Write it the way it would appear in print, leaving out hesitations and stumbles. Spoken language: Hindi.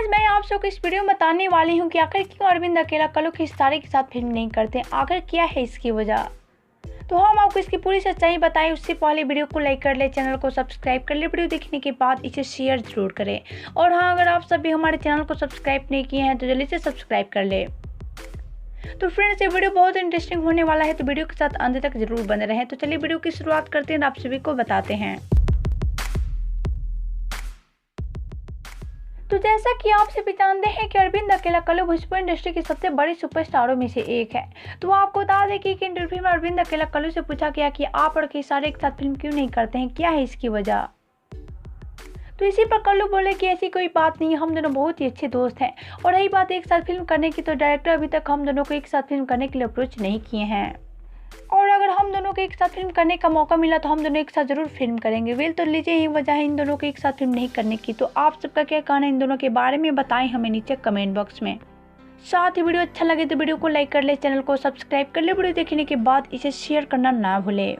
आज मैं आप सबको इस वीडियो में बताने वाली हूँ कि आखिर क्यों अरविंद अकेला कल्लू खिस्तारे के साथ फिल्म नहीं करते, आखिर क्या है इसकी वजह। तो हम आपको इसकी पूरी सच्चाई बताएं उससे पहले वीडियो को लाइक कर ले, चैनल को सब्सक्राइब कर ले, वीडियो देखने के बाद इसे शेयर जरूर करें। और हाँ, अगर आप सभी हमारे चैनल को सब्सक्राइब नहीं किए हैं तो जल्दी से सब्सक्राइब कर ले। तो फ्रेंड्स, ये वीडियो बहुत इंटरेस्टिंग होने वाला है, तो वीडियो के साथ अंत तक जरूर बने रहें। तो चलिए वीडियो की शुरुआत करते हैं और आप सभी को बताते हैं। तो जैसा कि आप सभी जानते हैं कि अरविंद अकेला कल्लू भोजपुरी इंडस्ट्री के सबसे बड़े सुपरस्टारों में से एक है। तो आपको बता दें कि एक इंटरव्यू में अरविंद अकेला कल्लू से पूछा गया कि आप और खेसारी एक साथ फिल्म क्यों नहीं करते हैं, क्या है इसकी वजह। तो इसी पर कल्लू बोले कि ऐसी कोई बात नहीं है, हम दोनों बहुत ही अच्छे दोस्त हैं। और रही बात एक साथ फिल्म करने की, तो डायरेक्टर अभी तक हम दोनों को एक साथ फिल्म करने के लिए अप्रोच नहीं किए हैं। और अगर हम दोनों को एक साथ फिल्म करने का मौका मिला तो हम दोनों एक साथ जरूर फिल्म करेंगे। वेल, तो लीजिए यही वजह है इन दोनों को एक साथ फिल्म नहीं करने की। तो आप सबका क्या कहना है इन दोनों के बारे में, बताएं हमें नीचे कमेंट बॉक्स में। साथ ही वीडियो अच्छा लगे तो वीडियो को लाइक कर ले, चैनल को सब्सक्राइब कर ले, वीडियो देखने के बाद इसे शेयर करना ना भूले।